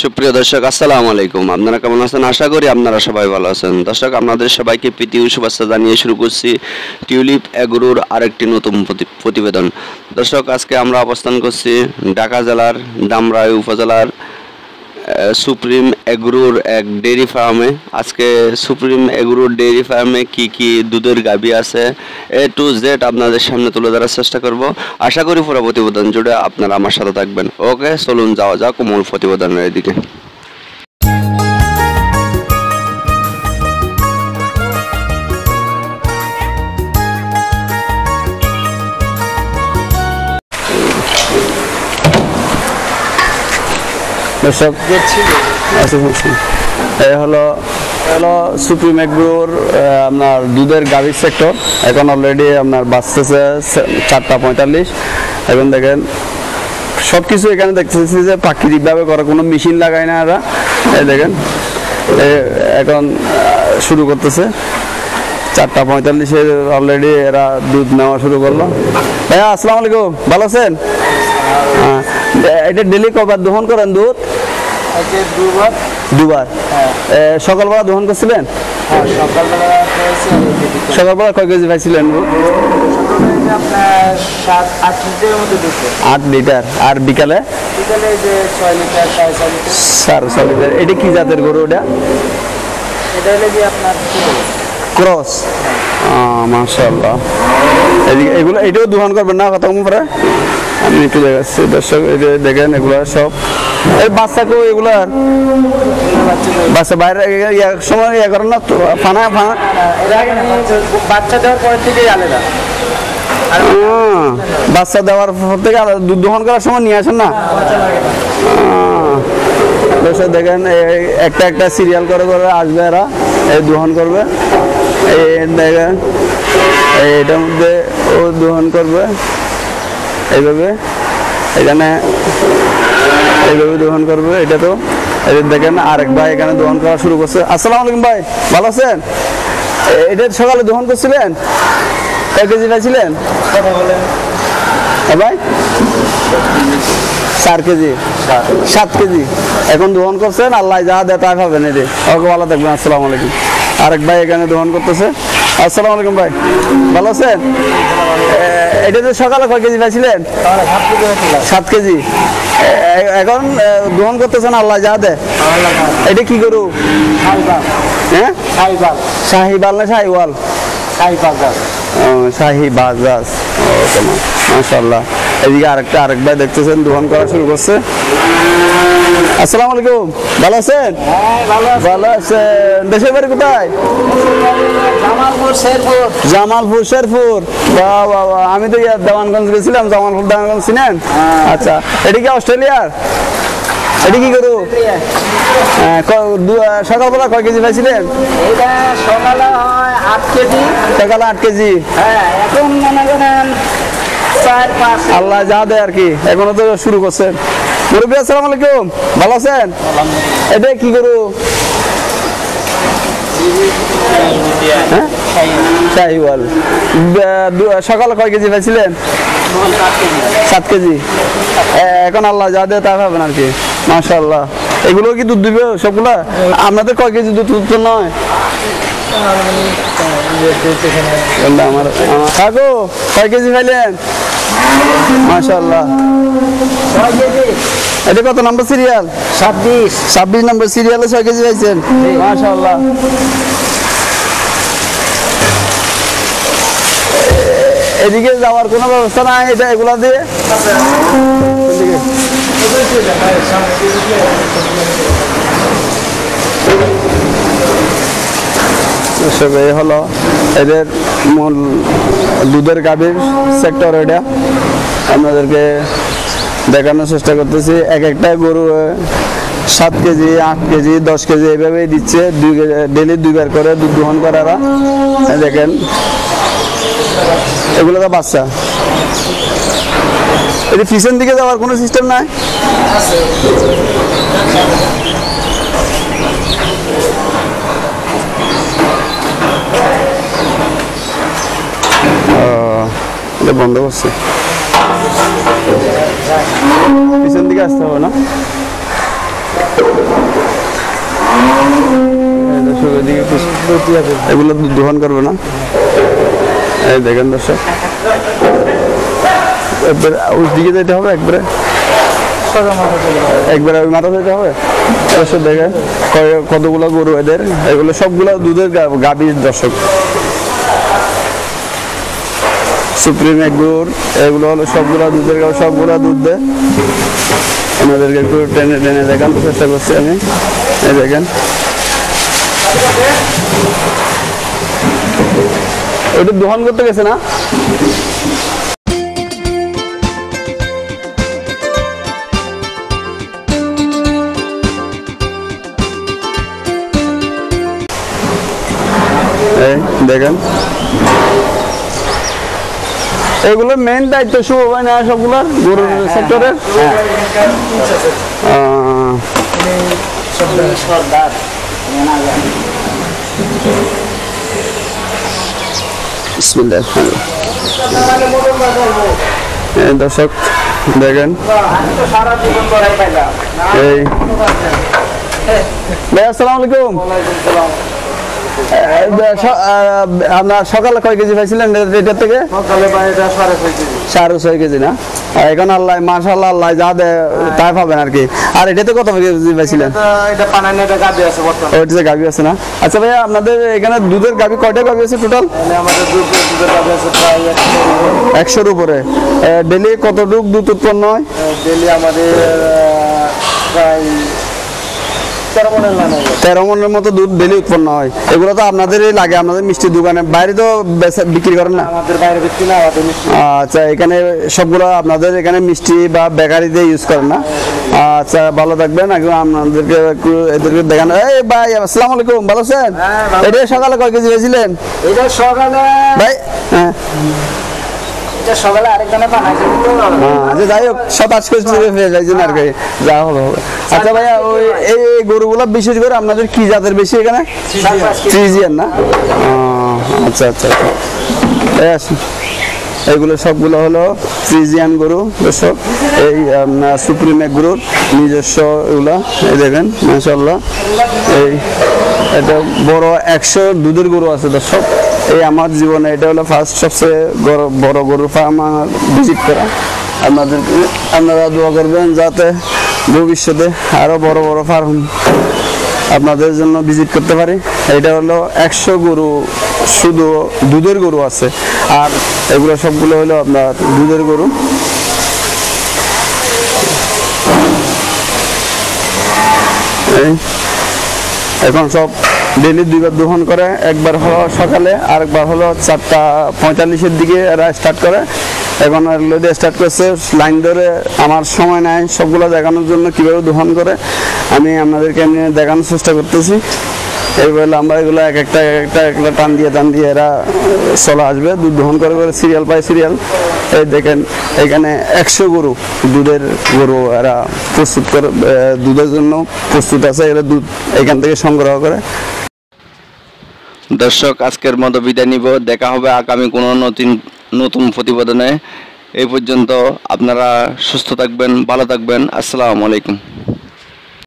সুপ্রিয় দর্শক আসসালামু আলাইকুম। আপনারা কেমন আছেন? আশা করি আপনারা সবাই ভালো আছেন। দর্শক, আপনাদের সবাইকে প্রীতি ও শুভেচ্ছা জানিয়ে শুরু করছি টিউলিপ এগ্রোর আরেকটি নতুন প্রতিবেদন। দর্শক, আজকে আমরা অবস্থান করছি ঢাকা জেলার ধামরাই উপজেলার সুপ্রিম এগ্রোর এক ডেয়ারি ফার্মে। আজকে সুপ্রিম এগ্রোর ডেয়ারি ফার্মে কি দুধের গাভী আছে A to Z আপনাদের সামনে তুলে ধরার চেষ্টা করব। আশা করি পুরো প্রতিবেদন জুড়ে আপনারা আমার সাথে থাকবেন। ওকে, চলুন যাওয়া যাক মূল প্রতিবেদনের দিকে। দর্শক এই হলো সুপ্রিম এগ্রোর আপনার দুধের গাভীর সেক্টর। এখন অলরেডি আপনার বাঁচতেছে 4:45। এখন দেখেন সব কিছু এখানে দেখতেছি যে প্রাকৃতিকভাবে করা, কোনো মেশিন লাগায় না এরা। এই দেখেন এখন শুরু করতেছে 4:45-এ অলরেডি এরা দুধ নেওয়া শুরু করলো। ভাইয়া আসসালামু আলাইকুম, ভালো আছেন? হ্যাঁ, এটা ডেলি কবার দহন করেন দুধ? দুবার। সকালবেলা দহন করছিলেন? সকালবেলা কয় কেজি পাইছিলেন? 8 লিটার। আর বিকালে 6.5 লিটার। এটা কি জাতের গরু? ওটা ক্রস। মাশাআল্লাহ। এগুলো এটাও দোহন করবেন না? কথা পরে আমি একটু দেখাচ্ছি দর্শক। দেখেন এগুলো সব বাচ্চাকেও এগুলার বাচ্চা বাইরে এক সময় ইয়ে করেন না তো, ফানা বাচ্চা দেওয়ার পর থেকেই আলাদা। বাচ্চা দেওয়ার পর থেকে আলাদা দুধ দহন করার সময় নিয়ে আসেন না? দর্শক দেখেন একটা একটা সিরিয়াল করে করে আসবে এরা, এই দহন করবে। এই দেখেন এটার মধ্যে ও দহন করবে এইভাবে, এখানে এইভাবে দহন করবে। এটা তো দেখেন আরেক ভাই এখানে দহন করা শুরু করছে। আসসালামু আলাইকুম ভাই, ভালো আছেন? এটা সকালে দহন করছিলেন? কয় কেজি পাইছিলেন ভাই? 4 কেজি 7 কেজি এখন দহন করছেন। আল্লাহ যা দেয় তাই পাবেন। এটি ওকে, ভালো থাকবেন। আসসালামু আলাইকুম। আরেক ভাই এখানে দহন করতেছে। আসসালামু আলাইকুম ভাই, ভালো আছেন? এটাতে সকালে কয় কেজি পাইছিলেন? 7 কেজি এখন দহন করতেছেন। আল্লাহ যা দেয়। এটা কি গরু? হ্যাঁ, শাহিবাল না শাহিওয়াল? শাহি বাজাজ। মাশাআল্লাহ। এদিকে আরেক ভাই দেখতেছেন দোকান করা শুরু করছে। আসসালামু আলাইকুম, ভালো আছেন? ভালো আছেন। দেশের বাড়ি কোথায়? জামালপুর শেরপুর। বাহ বাহ বাহ, আমি তো দেওয়ানগঞ্জ গেছিলাম। জামালপুর দেওয়ানগঞ্জ চিনেন? আচ্ছা, এটা কি অস্ট্রেলিয়ার? এটা কি গরু? সকালবেলা কয় কেজি পাইছিলেন? সকালে 8 কেজি। সকালে 8 কেজি। এখন মনে করেন 4-5। আল্লাহ যা দেয় আর কি। এখনো তো শুরু করছেন। মুরব্বী আসসালামু আলাইকুম, ভালো আছেন? এটা কি গরু? শাহিওয়াল। সকালে কয় কেজি পাইছিলেন? 7 কেজি। এখন আল্লাহ যা দেয় তা পাবেন আর কি। মাশাআল্লাহ। এগুলো কি দুধ দিবে সবগুলা? আপনাদের কয় কেজি দুধ তো নয়? আমার কাকু কয় কেজি পাইলেন? মাশাআল্লাহ। এটা কত নম্বর সিরিয়াল? 26 নম্বর সিরিয়ালে 6 কেজি পাইছেন। মাশাআল্লাহ। এদিকে যাওয়ার কোনো ব্যবস্থা নাই? এটা এগুলা দিয়ে এই হলো এদের মূল দুধের গাভীর সেক্টর। এটা আপনাদেরকে দেখানোর চেষ্টা করতেছি। এক একটা গরু 7 কেজি 8 কেজি 10 কেজি এইভাবেই দিচ্ছে। ডেলি 2বার করে দুধ দহন করারা। দেখেন এগুলো তো বাচ্চা। এটি পিছন দিকে যাওয়ার কোনো সিস্টেম নাই? এটা বন্ধ করছে। পিছন দিকে আসতে হবে না? এগুলো দুধ দহন করবে না। এই দেখেন দর্শক, একবারে ওই দিকে যেতে হবে, একবারে ওই মাথা যেতে হবে। দর্শক দেখেন কতগুলো গরু এদের, এগুলো সবগুলো দুধের গাভী দর্শক। সুপ্রিম এগ্রোর এগুলো হলো সবগুলা দুধের গাভী, সবগুলা দুধ দেয়। আপনাদেরকে একটু টেনে টেনে দেখানোর চেষ্টা করছি আমি। এই দেখেন ওটা দহন করতে গেছে না। দেখেন এগুলোর মেইন দায়িত্ব শুভ ভাই না সবগুলার গরুর সেক্টরের। দর্শক দেখেন এই ভাই আসসালামু আলাইকুম। আপনার সকালে কয় কেজি পাইছিলেন এটার থেকে? 6.5 কেজি না? এখন আল্লাহ মাশাআল্লাহ আল্লাহ যা দেয় তাই পাবেন আর কি। আর এটাতে কত কেজি পাইছিলেন? ওইটাতে গাভী আছে না? আচ্ছা ভাইয়া আপনাদের এখানে দুধের গাভী কয়টা গাভী আছে টোটাল? 100-র উপরে। ডেলি কতটুকু দুধ উৎপন্ন হয়? ডেলি আমাদের প্রায় 13 মনের মতো দুধ ডেলি উৎপন্ন হয়। এগুলো তো আপনাদেরই লাগে, আপনাদের মিষ্টির দোকানে, বাইরে তো বিক্রি করেন না? আমাদের বাইরে বিক্রি না, আমাদের মিষ্টি। আচ্ছা, এখানে সবগুলো আপনাদের এখানে মিষ্টি বা বেকারিতে ইউজ করেন না? আচ্ছা, ভালো থাকবেন। আপনাদেরকে একটু এদেরকে দেখান। এই ভাই আসসালামু আলাইকুম, ভালো আছেন? এটা সকালে কয় কেজি হয়েছিলেন? এটা সকালে ভাই হ্যাঁ সকালে আরেকজনে বানাইছে। আচ্ছা যাই হোক 27 কেজি পেয়ে যাইছেন আর কি, যা হবে হবে। আচ্ছা ভাইয়া ওই এই গরুগুলো বিশেষ করে আপনাদের কি জাতের বেশি এখানে? ফ্রিজিয়ান না? আচ্ছা আচ্ছা আচ্ছা, এই আসুন। এগুলো সবগুলো হলো ফ্রিজিয়ান গরু দর্শক। এই সুপ্রিম এগ্রোর নিজস্ব এগুলা। এই দেখেন মাশাআল্লাহ, এই এটা বড় 100 দুধের গরু আছে দর্শক। এই আমার জীবনে এটা হলো ফার্স্ট সবচেয়ে বড় গরুর ফার্ম ভিজিট করা। আপনারা দোয়া করবেন যাতে ভবিষ্যতে আরো বড় বড় ফার্ম আপনাদের জন্য ভিজিট করতে পারি। এটা হলো 100 গরু, শুধু দুধের গরু আছে। আর এগুলো সবগুলো হলো আপনার দুধের গরু। এখন সব ডেলি 2বার দহন করে, একবার হলো সকালে আর একবার হলো 4:45-এর দিকে এরা স্টার্ট করে। এখন এগুলো দিয়ে স্টার্ট করছে লাইন ধরে। আমার সময় নাই সবগুলো দেখানোর জন্য কীভাবে দহন করে, আমি আপনাদেরকে নিয়ে দেখানোর চেষ্টা করতেছি। এইভাবে আমরা এগুলো এক একটা টান দিয়ে এরা চলে আসবে, দুধ দহন করে করে সিরিয়াল বাই সিরিয়াল। এই দেখেন এখানে 100 গরু, দুধের গরু এরা প্রস্তুত করে, দুধের জন্য প্রস্তুত আছে। এরা দুধ এখান থেকে সংগ্রহ করে। দর্শক আজকের মতো বিদায় নিব, দেখা হবে আগামী কোনো নতুন প্রতিবেদনে। এই পর্যন্ত আপনারা সুস্থ থাকবেন, ভালো থাকবেন। আসসালামু আলাইকুম।